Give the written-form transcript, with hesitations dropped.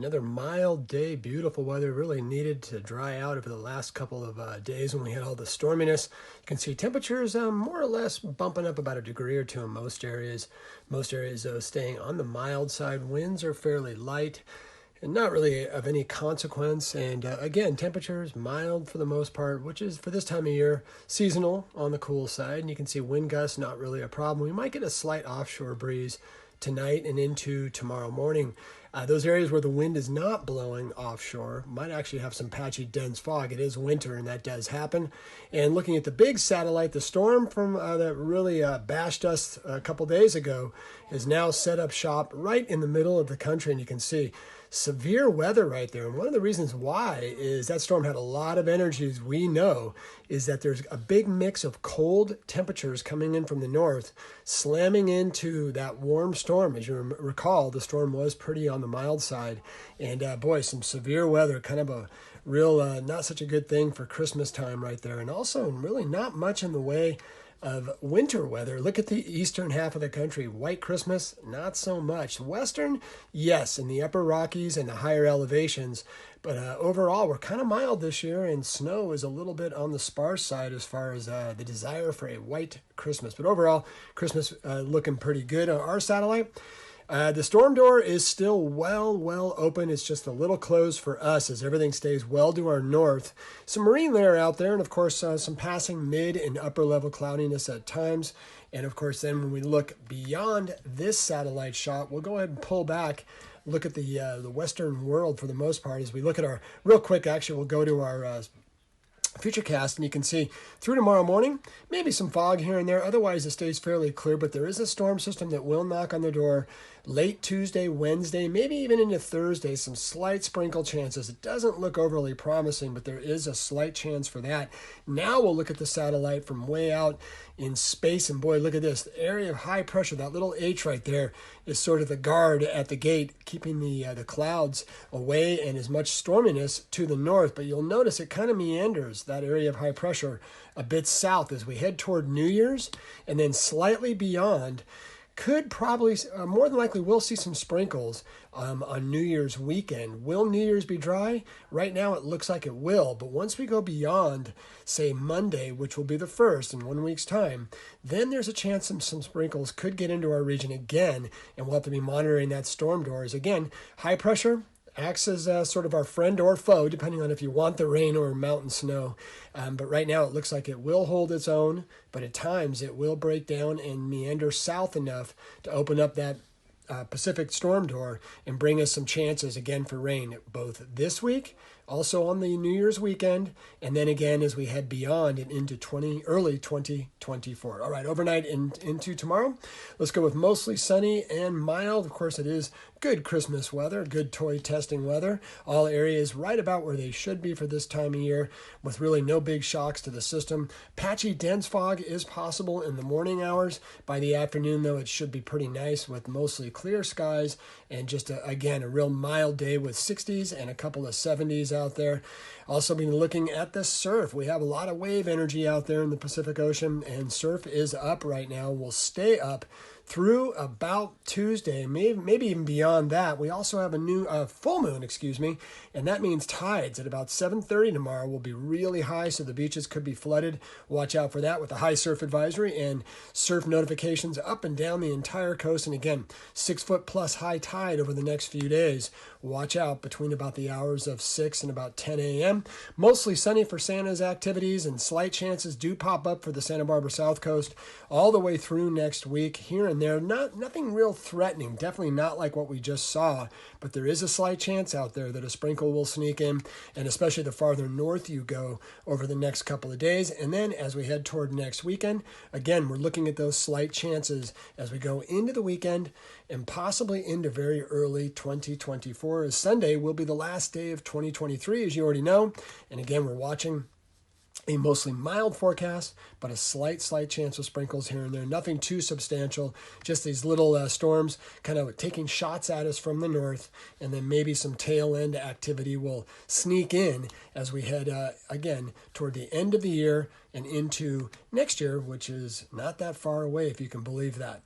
Another mild day, beautiful weather, really needed to dry out over the last couple of days when we had all the storminess. You can see temperatures more or less bumping up about a degree or two in most areas. Most areas, though, staying on the mild side. Winds are fairly light and not really of any consequence. And again, temperatures mild for the most part, which is for this time of year, seasonal on the cool side. And you can see wind gusts, not really a problem. We might get a slight offshore breeze tonight and into tomorrow morning. Those areas where the wind is not blowing offshore might actually have some patchy dense fog. It is winter and that does happen. And looking at the big satellite, the storm from that really bashed us a couple days ago is now set up shop right in the middle of the country. And you can see severe weather right there. And one of the reasons why is that storm had a lot of energy, as we know, is that there's a big mix of cold temperatures coming in from the north, slamming into that warm storm. As you recall, the storm was pretty on the mild side. And boy, some severe weather, kind of a real, not such a good thing for Christmas time right there. And also really not much in the way of winter weather. Look at the eastern half of the country. White Christmas, not so much. Western, yes, in the upper Rockies and the higher elevations. But overall, we're kind of mild this year, and snow is a little bit on the sparse side as far as the desire for a white Christmas. But overall, Christmas looking pretty good on our satellite. The storm door is still well open. It's just a little closed for us as everything stays well to our north. Some marine layer out there, and of course some passing mid and upper level cloudiness at times. And of course then when we look beyond this satellite shot, we'll go ahead and pull back, look at the western world for the most part. As we look at our, real quick actually, we'll go to our Futurecast, and you can see through tomorrow morning, maybe some fog here and there. Otherwise, it stays fairly clear, but there is a storm system that will knock on the door late Tuesday, Wednesday, maybe even into Thursday. Some slight sprinkle chances. It doesn't look overly promising, but there is a slight chance for that. Now we'll look at the satellite from way out in space, and boy, look at this. The area of high pressure, that little H right there, is sort of the guard at the gate, keeping the clouds away and as much storminess to the north. But you'll notice it kind of meanders, that area of high pressure, a bit south as we head toward New Year's, and then slightly beyond. Could probably, more than likely, we'll see some sprinkles on New Year's weekend. Will New Year's be dry? Right now it looks like it will, but once we go beyond, say, Monday, which will be the 1st in 1 week's time, then there's a chance some sprinkles could get into our region again, and we'll have to be monitoring that storm doors. Again, high pressure acts as sort of our friend or foe, depending on if you want the rain or mountain snow. But right now it looks like it will hold its own, but at times it will break down and meander south enough to open up that Pacific storm door and bring us some chances again for rain, both this week, also on the New Year's weekend, and then again as we head beyond and into early 2024. All right, overnight into tomorrow, let's go with mostly sunny and mild. Of course, it is good Christmas weather, good toy testing weather. All areas right about where they should be for this time of year, with really no big shocks to the system. Patchy dense fog is possible in the morning hours. By the afternoon, though, it should be pretty nice with mostly clear skies and just, again, a real mild day with 60s and a couple of 70s out there. Also been looking at the surf. We have a lot of wave energy out there in the Pacific Ocean, and surf is up right now. Will stay up through about Tuesday, maybe even beyond that. We also have a new full moon, and that means tides at about 7:30 tomorrow will be really high, so the beaches could be flooded. Watch out for that with a high surf advisory and surf notifications up and down the entire coast. And again, 6-foot plus high tide over the next few days. Watch out between about the hours of 6 and about 10 a.m. Mostly sunny for Santa's activities, and slight chances do pop up for the Santa Barbara South Coast all the way through next week. Here and there, nothing real threatening, definitely not like what we just saw, but there is a slight chance out there that a sprinkle will sneak in, and especially the farther north you go over the next couple of days. And then as we head toward next weekend, again, we're looking at those slight chances as we go into the weekend and possibly into very early 2024, as Sunday will be the last day of 2023, as you already know. And again, we're watching a mostly mild forecast, but a slight chance of sprinkles here and there. Nothing too substantial, just these little storms kind of taking shots at us from the north, and then maybe some tail end activity will sneak in as we head, again, toward the end of the year and into next year, which is not that far away, if you can believe that.